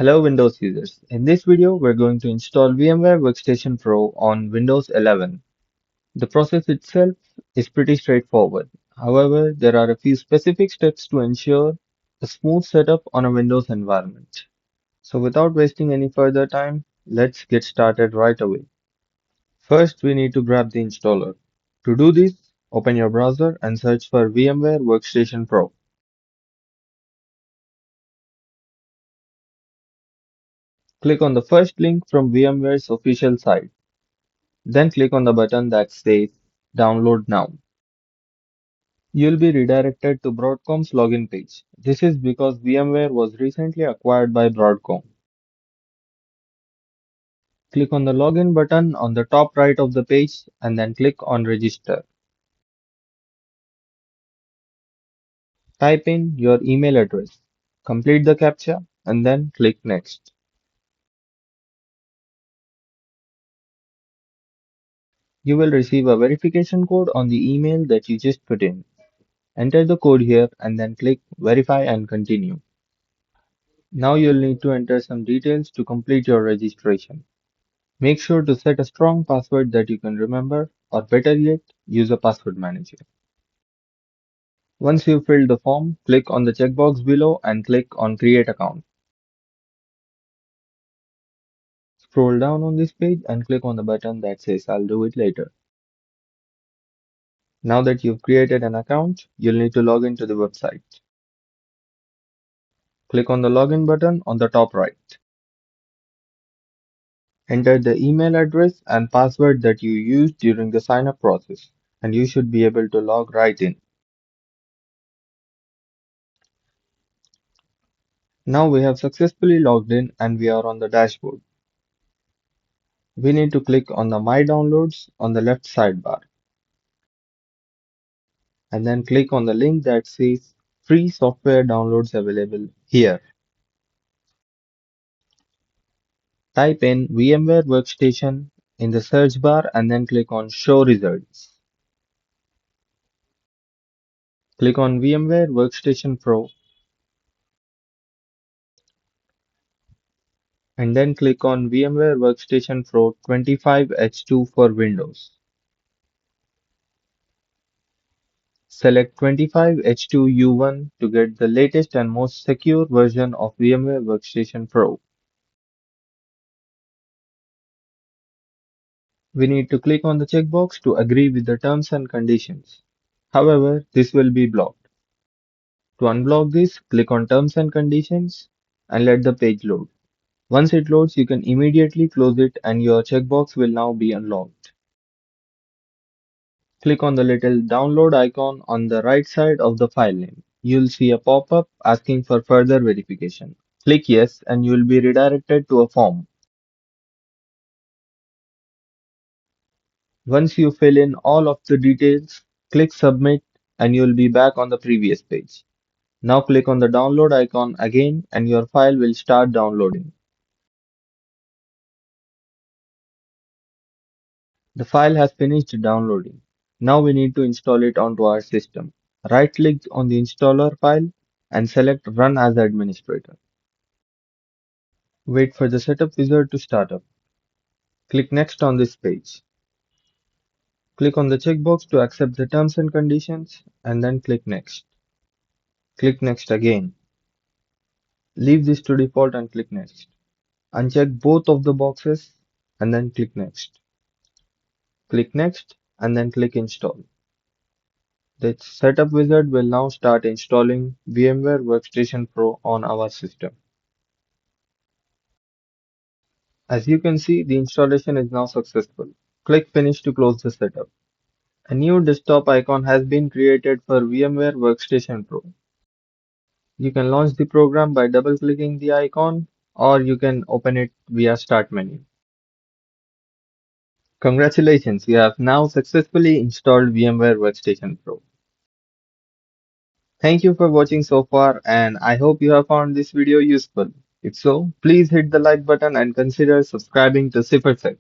Hello Windows users. In this video, we're going to install VMware Workstation Pro on Windows 11. The process itself is pretty straightforward. However, there are a few specific steps to ensure a smooth setup on a Windows environment. So without wasting any further time, let's get started right away. First, we need to grab the installer. To do this, open your browser and search for VMware Workstation Pro. Click on the first link from VMware's official site. Then click on the button that says Download Now. You'll be redirected to Broadcom's login page. This is because VMware was recently acquired by Broadcom. Click on the login button on the top right of the page and then click on Register. Type in your email address, complete the CAPTCHA, and then click Next. You will receive a verification code on the email that you just put in. Enter the code here and then click Verify and Continue. Now you'll need to enter some details to complete your registration. Make sure to set a strong password that you can remember, or better yet, use a password manager. Once you've filled the form, click on the checkbox below and click on Create Account. Scroll down on this page and click on the button that says I'll do it later. Now that you've created an account, you'll need to log into the website. Click on the login button on the top right. Enter the email address and password that you used during the sign up process, and you should be able to log right in. Now we have successfully logged in and we are on the dashboard. We need to click on the My Downloads on the left sidebar and then click on the link that says Free Software Downloads Available here. Type in VMware Workstation in the search bar and then click on Show Results. Click on VMware Workstation Pro and then click on VMware Workstation Pro 25H2 for Windows. Select 25H2 U1 to get the latest and most secure version of VMware Workstation Pro. We need to click on the checkbox to agree with the terms and conditions. However, this will be blocked. To unblock this, click on Terms and Conditions and let the page load. Once it loads, you can immediately close it and your checkbox will now be unlocked. Click on the little download icon on the right side of the file name. You'll see a pop-up asking for further verification. Click Yes and you will be redirected to a form. Once you fill in all of the details, click Submit and you will be back on the previous page. Now click on the download icon again and your file will start downloading. The file has finished downloading. Now we need to install it onto our system. Right click on the installer file and select Run as Administrator. Wait for the setup wizard to start up. Click Next on this page. Click on the checkbox to accept the terms and conditions and then click Next. Click Next again. Leave this to default and click Next. Uncheck both of the boxes and then click Next. Click Next and then click Install. The setup wizard will now start installing VMware Workstation Pro on our system. As you can see, the installation is now successful. Click Finish to close the setup. A new desktop icon has been created for VMware Workstation Pro. You can launch the program by double-clicking the icon, or you can open it via Start menu. Congratulations, you have now successfully installed VMware Workstation Pro. Thank you for watching so far, and I hope you have found this video useful. If so, please hit the like button and consider subscribing to SifrSec.